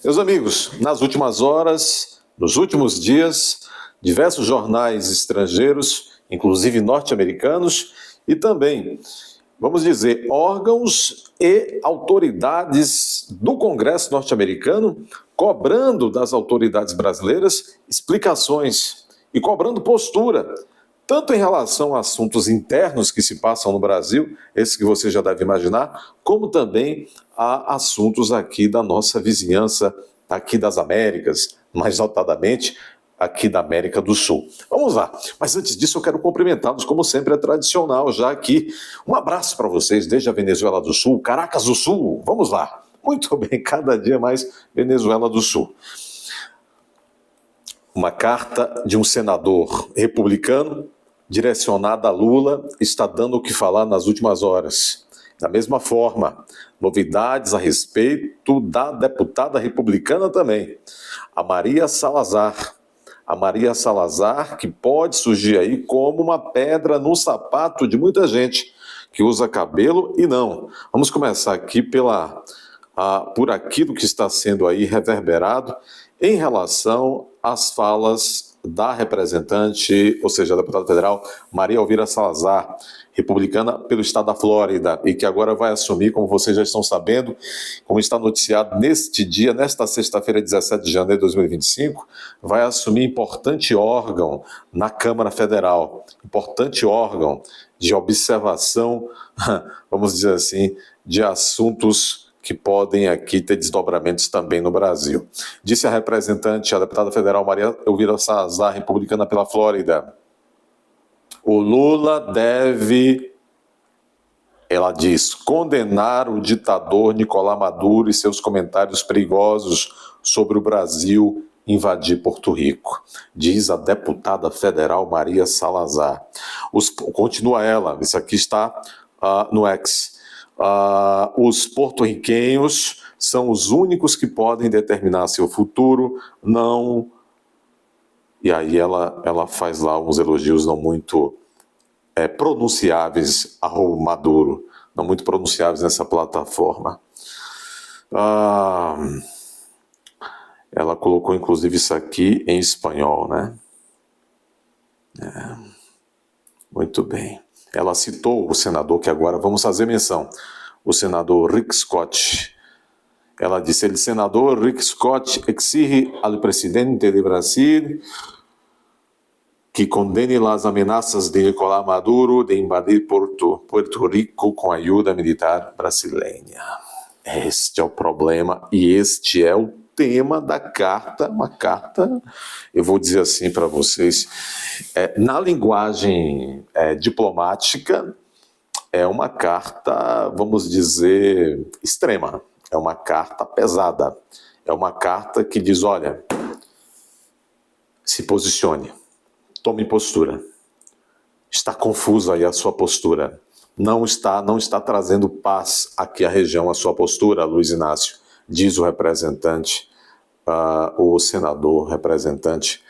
Meus amigos, nas últimas horas, nos últimos dias, diversos jornais estrangeiros, inclusive norte-americanos, e também, vamos dizer, órgãos e autoridades do Congresso norte-americano cobrando das autoridades brasileiras explicações e cobrando postura, tanto em relação a assuntos internos que se passam no Brasil, esse que você já deve imaginar, como também a assuntos aqui da nossa vizinhança, aqui das Américas, mais notadamente aqui da América do Sul. Vamos lá, mas antes disso eu quero cumprimentá-los, como sempre é tradicional, já aqui. Um abraço para vocês desde a Venezuela do Sul, Caracas do Sul, vamos lá. Muito bem, cada dia mais Venezuela do Sul. Uma carta de um senador republicano direcionada a Lula está dando o que falar nas últimas horas. Da mesma forma, novidades a respeito da deputada republicana também, a Maria Salazar. A Maria Salazar, que pode surgir aí como uma pedra no sapato de muita gente que usa cabelo e não. Vamos começar aqui por aquilo que está sendo aí reverberado em relação às falas da representante, ou seja, a deputada federal Maria Elvira Salazar, republicana pelo estado da Flórida, e que agora vai assumir, como vocês já estão sabendo, como está noticiado neste dia, nesta sexta-feira, 17 de janeiro de 2025, vai assumir importante órgão na Câmara Federal, importante órgão de observação, vamos dizer assim, de assuntos que podem aqui ter desdobramentos também no Brasil. Disse a representante, a deputada federal Maria Elvira Salazar, republicana pela Flórida, o Lula deve, ela diz, condenar o ditador Nicolás Maduro e seus comentários perigosos sobre o Brasil invadir Porto Rico, diz a deputada federal Maria Salazar. Continua ela, isso aqui está no X. Os porto-riquenhos são os únicos que podem determinar seu futuro, não... E aí ela faz lá uns elogios não muito pronunciáveis ao Maduro, não muito pronunciáveis nessa plataforma. Ela colocou inclusive isso aqui em espanhol, né? Muito bem. Ela citou o senador, que agora vamos fazer menção, o senador Rick Scott. Ela disse, el senador Rick Scott exige al presidente de Brasil que condene as ameaças de Nicolás Maduro de invadir Puerto Rico com ajuda militar brasileira. Este é o problema e este é o tema da carta, uma carta, eu vou dizer assim para vocês, na linguagem diplomática, é uma carta, vamos dizer, extrema, é uma carta pesada, é uma carta que diz, olha, se posicione, tome postura, está confusa aí a sua postura, não está trazendo paz aqui à região, a sua postura, Luiz Inácio, diz o representante, o senador representante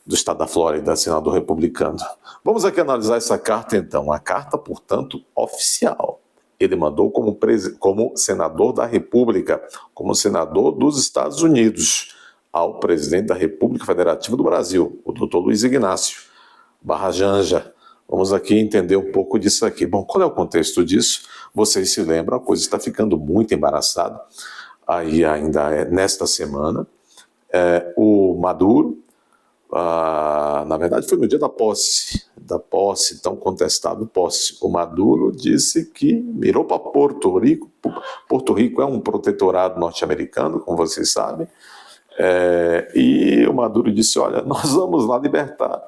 do estado da Flórida, senador republicano. Vamos aqui analisar essa carta então, uma carta, portanto, oficial. Ele mandou como senador da República, como senador dos Estados Unidos, ao presidente da República Federativa do Brasil, o doutor Luiz Inácio Barra Janja. Vamos aqui entender um pouco disso aqui. Bom, qual é o contexto disso? Vocês se lembram, a coisa está ficando muito embaraçada. Aí ainda nesta semana, o Maduro, na verdade foi no dia da posse, tão contestável posse, o Maduro disse que mirou para Porto Rico. Porto Rico é um protetorado norte-americano, como vocês sabem, e o Maduro disse, olha, nós vamos lá libertar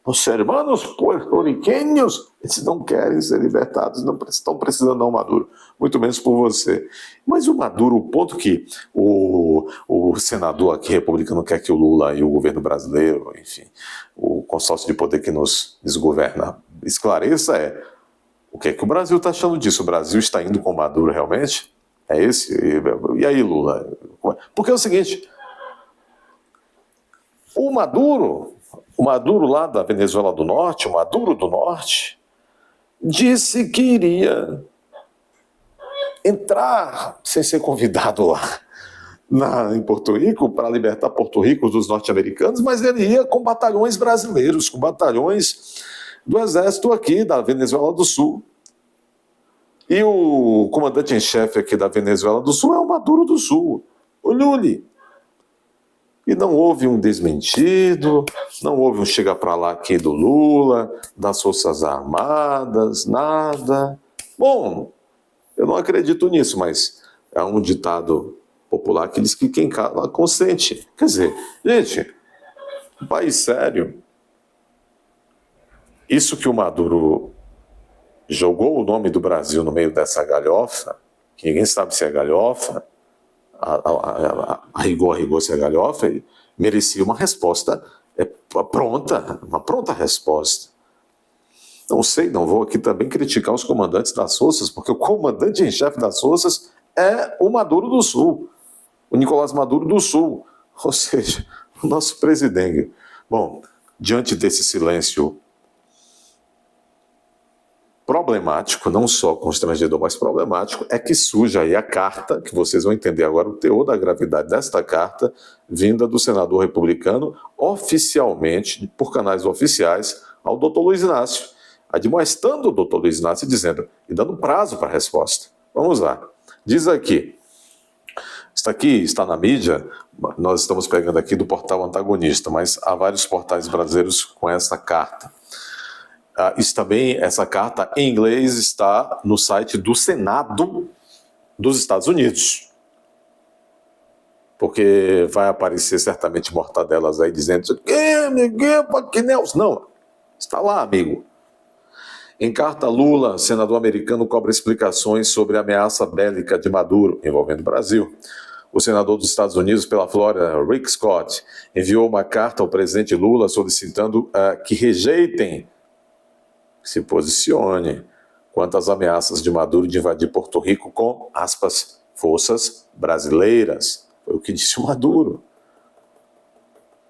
os hermanos puertorriqueños, eles não querem ser libertados, não estão precisando não, Maduro, muito menos por você. Mas o Maduro, o ponto que o senador aqui republicano quer que o Lula e o governo brasileiro, enfim, o consórcio de poder que nos desgoverna, esclareça o que é que o Brasil está achando disso? O Brasil está indo com o Maduro realmente? É esse? E aí, Lula? Porque é o seguinte, o Maduro lá da Venezuela do Norte, o Maduro do Norte, disse que iria entrar sem ser convidado lá em Porto Rico para libertar Porto Rico dos norte-americanos, mas ele ia com batalhões brasileiros, com batalhões do exército aqui da Venezuela do Sul. E o comandante em chefe aqui da Venezuela do Sul é o Maduro do Sul, o Lula. E não houve um desmentido, não houve um chega para lá aqui do Lula, das Forças Armadas, nada. Bom, eu não acredito nisso, mas é um ditado popular que diz que quem cala consente. Quer dizer, gente, um país sério. Isso que o Maduro jogou o nome do Brasil no meio dessa galhofa, que ninguém sabe se é galhofa, a rigor se é galhofa, merecia uma resposta pronta, uma pronta resposta. Não sei, não vou aqui também criticar os comandantes das forças, porque o comandante em chefe das forças é o Maduro do Sul, o Nicolás Maduro do Sul, ou seja, o nosso presidente. Bom, diante desse silêncio problemático, não só constrangedor, mas problemático, é que surge aí a carta, que vocês vão entender agora o teor da gravidade desta carta, vinda do senador republicano, oficialmente, por canais oficiais, ao doutor Luiz Inácio, admoestando o doutor Luiz Inácio, dizendo, e dando prazo para a resposta. Vamos lá. Diz aqui, está na mídia, nós estamos pegando aqui do portal Antagonista, mas há vários portais brasileiros com essa carta. Isso também, essa carta em inglês está no site do Senado dos Estados Unidos. Porque vai aparecer certamente mortadelas aí dizendo que não, está lá, amigo. Em carta, Lula, senador americano, cobra explicações sobre a ameaça bélica de Maduro envolvendo o Brasil. O senador dos Estados Unidos pela Flórida, Rick Scott, enviou uma carta ao presidente Lula solicitando que rejeitem, se posicione quanto às ameaças de Maduro de invadir Porto Rico com, aspas, forças brasileiras. Foi o que disse o Maduro.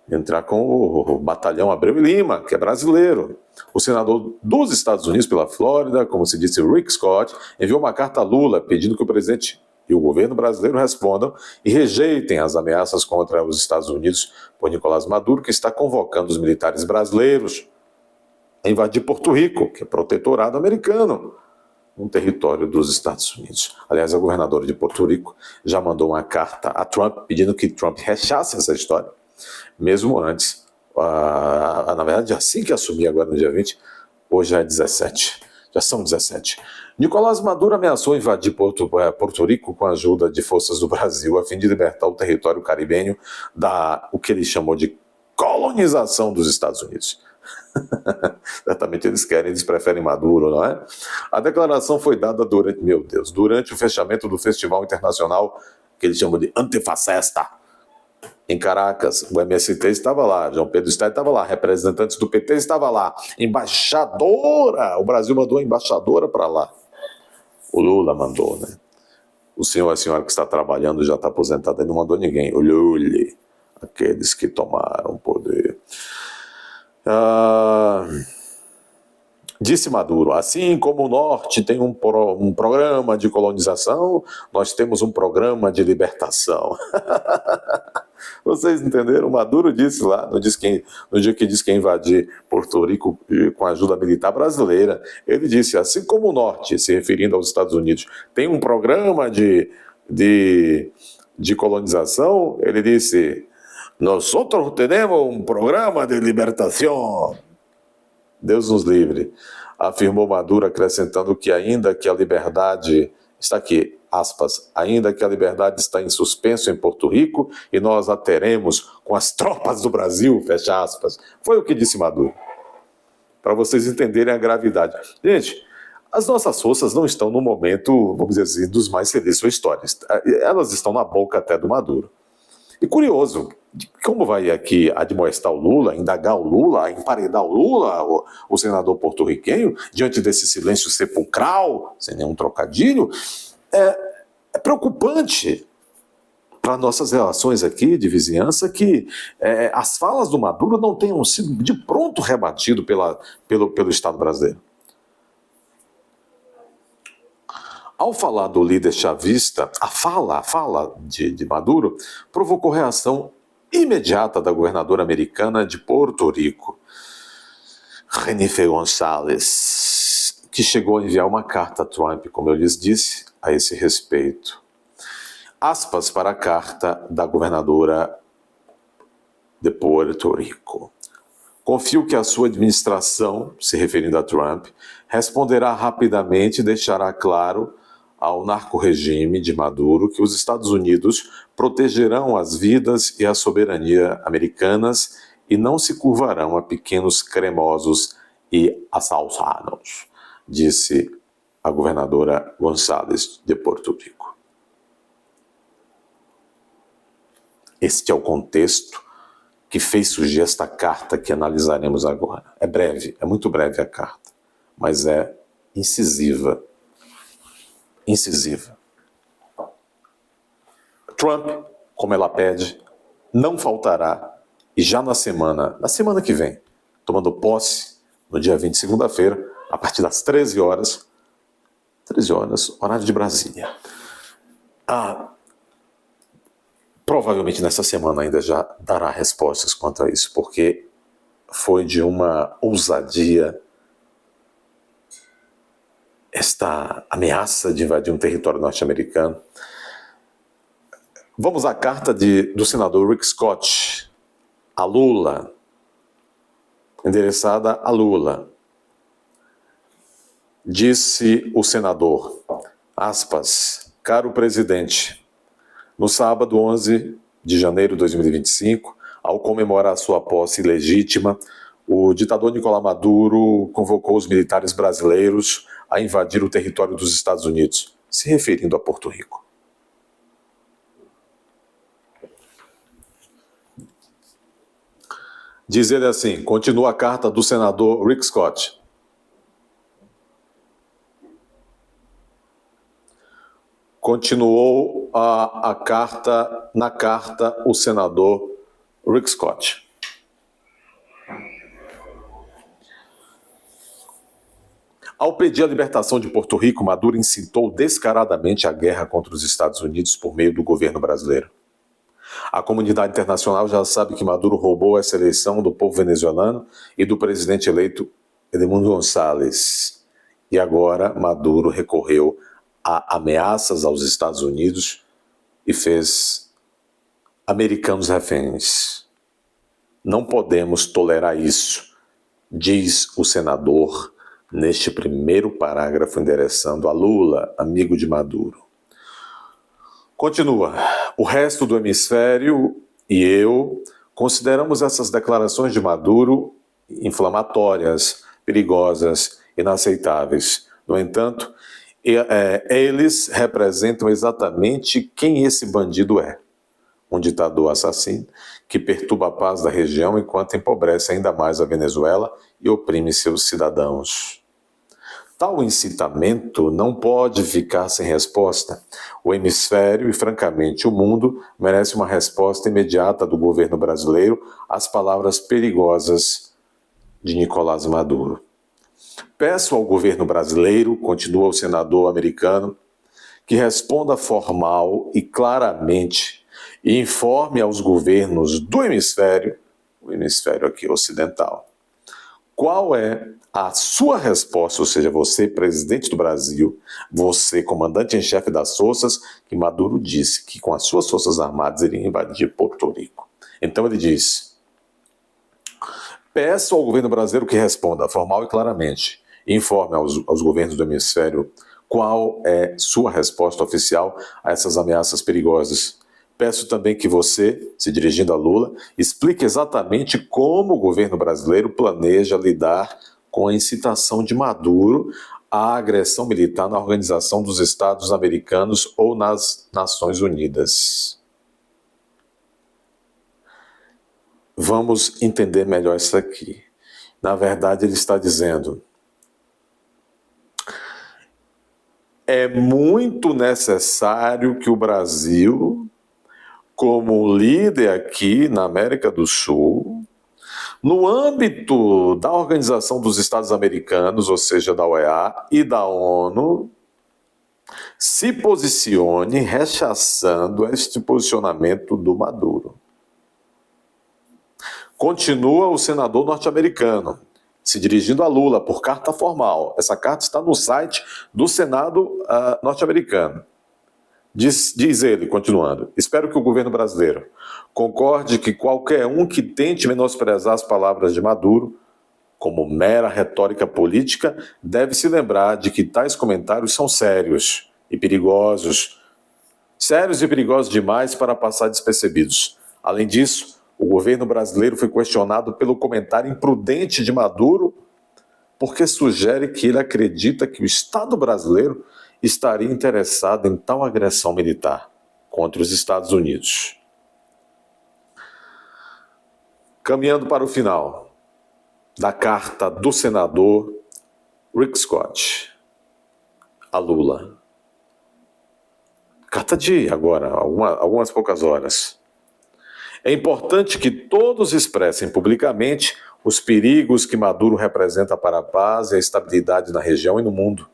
Entrar com o batalhão Abreu e Lima, que é brasileiro. O senador dos Estados Unidos pela Flórida, como se disse Rick Scott, enviou uma carta a Lula pedindo que o presidente e o governo brasileiro respondam e rejeitem as ameaças contra os Estados Unidos por Nicolás Maduro, que está convocando os militares brasileiros a invadir Porto Rico, que é protetorado americano, um território dos Estados Unidos. Aliás, a governadora de Porto Rico já mandou uma carta a Trump pedindo que Trump rechace essa história, mesmo antes, na verdade, assim que assumir agora no dia 20, hoje é 17, já são 17. Nicolás Maduro ameaçou invadir Porto Rico com a ajuda de forças do Brasil a fim de libertar o território caribenho o que ele chamou de colonização dos Estados Unidos. Certamente eles preferem Maduro, não é? A declaração foi dada durante o fechamento do Festival Internacional que eles chamam de Antifacesta em Caracas. O MST estava lá, João Pedro Stade estava lá, representantes do PT estavam lá, embaixadora, o Brasil mandou a embaixadora para lá. O Lula mandou, né? O senhor e a senhora que está trabalhando já está aposentado, ele não mandou ninguém. O Lula, aqueles que tomaram poder. Disse Maduro, assim como o Norte tem um programa de colonização, nós temos um programa de libertação. Vocês entenderam? Maduro disse lá, no dia que disse que ia invadir Porto Rico com a ajuda militar brasileira, ele disse, assim como o Norte, se referindo aos Estados Unidos, tem um programa de colonização, ele disse, nós outros temos um programa de libertação. Deus nos livre, afirmou Maduro, acrescentando que ainda que a liberdade, está aqui, aspas, ainda que a liberdade está em suspenso em Porto Rico e nós a teremos com as tropas do Brasil, fecha aspas. Foi o que disse Maduro, para vocês entenderem a gravidade. Gente, as nossas forças não estão no momento, vamos dizer assim, dos mais felizes da sua história. Elas estão na boca até do Maduro. E curioso, como vai aqui admoestar o Lula, indagar o Lula, emparedar o Lula, o senador porto-riquenho, diante desse silêncio sepulcral, sem nenhum trocadilho, é preocupante para nossas relações aqui de vizinhança que as falas do Maduro não tenham sido de pronto rebatido pelo Estado brasileiro. Ao falar do líder chavista, a fala de Maduro provocou reação imediata da governadora americana de Porto Rico, Jennifer González, que chegou a enviar uma carta a Trump, como eu lhes disse, a esse respeito. Aspas para a carta da governadora de Porto Rico. Confio que a sua administração, se referindo a Trump, responderá rapidamente e deixará claro ao narco-regime de Maduro que os Estados Unidos protegerão as vidas e a soberania americanas e não se curvarão a pequenos cremosos e assaltados, disse a governadora González de Porto Rico. Este é o contexto que fez surgir esta carta que analisaremos agora. É breve, é muito breve a carta, mas é incisiva. Incisiva. Trump, como ela pede, não faltará, e já na semana que vem, tomando posse, no dia 20, segunda-feira, a partir das 13 horas, horário de Brasília. Provavelmente nessa semana ainda já dará respostas quanto a isso, porque foi de uma ousadia esta ameaça de invadir um território norte-americano. Vamos à carta do senador Rick Scott a Lula, endereçada a Lula. Disse o senador, aspas, caro presidente, no sábado 11 de janeiro de 2025, ao comemorar sua posse ilegítima, o ditador Nicolás Maduro convocou os militares brasileiros a invadir o território dos Estados Unidos, se referindo a Porto Rico. Diz ele assim, continua a carta do senador Rick Scott. Continuou na carta o senador Rick Scott. Ao pedir a libertação de Porto Rico, Maduro incitou descaradamente a guerra contra os Estados Unidos por meio do governo brasileiro. A comunidade internacional já sabe que Maduro roubou essa eleição do povo venezuelano e do presidente eleito Edmundo González. E agora Maduro recorreu a ameaças aos Estados Unidos e fez americanos reféns. Não podemos tolerar isso, diz o senador neste primeiro parágrafo endereçando a Lula, amigo de Maduro. Continua. O resto do hemisfério e eu consideramos essas declarações de Maduro inflamatórias, perigosas, inaceitáveis. No entanto, eles representam exatamente quem esse bandido é. Um ditador assassino que perturba a paz da região enquanto empobrece ainda mais a Venezuela e oprime seus cidadãos. Tal incitamento não pode ficar sem resposta. O hemisfério e, francamente, o mundo merece uma resposta imediata do governo brasileiro às palavras perigosas de Nicolás Maduro. Peço ao governo brasileiro, continua o senador americano, que responda formal e claramente e informe aos governos do hemisfério, o hemisfério aqui ocidental, qual é a sua resposta, ou seja, você, presidente do Brasil, você, comandante em chefe das forças, que Maduro disse que com as suas forças armadas iria invadir Porto Rico. Então ele diz, peço ao governo brasileiro que responda formal e claramente, e informe aos governos do hemisfério qual é sua resposta oficial a essas ameaças perigosas. Peço também que você, se dirigindo a Lula, explique exatamente como o governo brasileiro planeja lidar com a incitação de Maduro à agressão militar na Organização dos Estados Americanos ou nas Nações Unidas. Vamos entender melhor isso aqui. Na verdade, ele está dizendo: é muito necessário que o Brasil, como líder aqui na América do Sul, no âmbito da Organização dos Estados Americanos, ou seja, da OEA e da ONU, se posicione rechaçando este posicionamento do Maduro. Continua o senador norte-americano se dirigindo a Lula por carta formal. Essa carta está no site do Senado norte-americano. Diz ele, continuando, espero que o governo brasileiro concorde que qualquer um que tente menosprezar as palavras de Maduro como mera retórica política deve se lembrar de que tais comentários são sérios e perigosos demais para passar despercebidos. Além disso, o governo brasileiro foi questionado pelo comentário imprudente de Maduro porque sugere que ele acredita que o Estado brasileiro estaria interessado em tal agressão militar contra os Estados Unidos. Caminhando para o final da carta do senador Rick Scott a Lula. Carta de agora, algumas poucas horas. É importante que todos expressem publicamente os perigos que Maduro representa para a paz e a estabilidade na região e no mundo,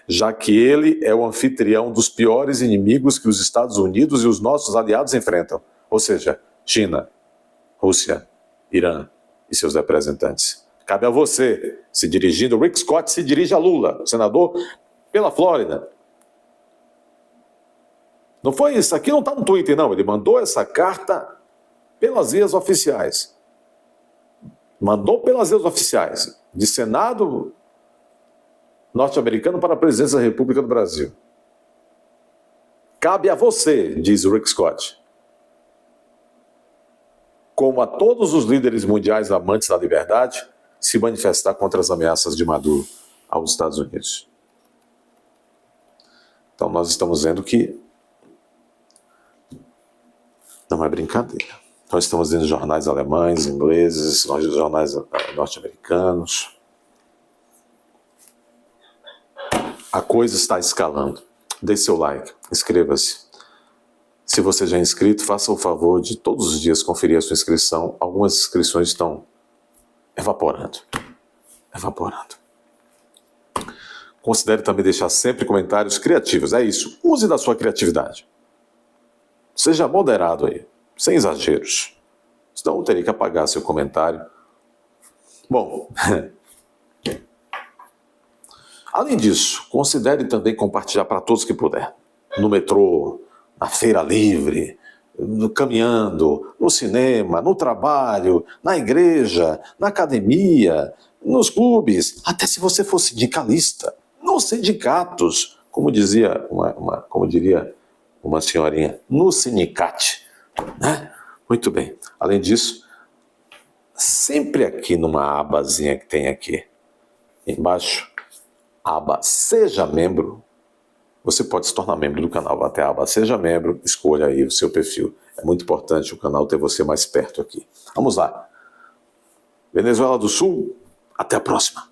já que ele é o anfitrião dos piores inimigos que os Estados Unidos e os nossos aliados enfrentam, ou seja, China, Rússia, Irã e seus representantes. Cabe a você, Rick Scott se dirige a Lula, senador pela Flórida. Não foi isso, aqui não está no Twitter não, ele mandou essa carta pelas vias oficiais. Mandou pelas vias oficiais, de Senado norte-americano para a presidência da República do Brasil. Cabe a você, diz Rick Scott, como a todos os líderes mundiais amantes da liberdade, se manifestar contra as ameaças de Maduro aos Estados Unidos. Então nós estamos vendo que não é brincadeira. Nós estamos vendo jornais alemães, ingleses, jornais norte-americanos. A coisa está escalando. Dê seu like, inscreva-se. Se você já é inscrito, faça o favor de todos os dias conferir a sua inscrição. Algumas inscrições estão evaporando. Considere também deixar sempre comentários criativos. É isso, use da sua criatividade. Seja moderado aí, sem exageros. Senão eu teria que apagar seu comentário. Bom, além disso, considere também compartilhar para todos que puder. No metrô, na feira livre, caminhando, no cinema, no trabalho, na igreja, na academia, nos clubes, até se você for sindicalista, nos sindicatos, como diria uma senhorinha, no sindicato, né? Muito bem. Além disso, sempre aqui numa abazinha que tem aqui, embaixo, aba Seja Membro, você pode se tornar membro do canal. Até a aba Seja Membro, escolha aí o seu perfil. É muito importante o canal ter você mais perto aqui. Vamos lá. Venezuela do Sul, até a próxima.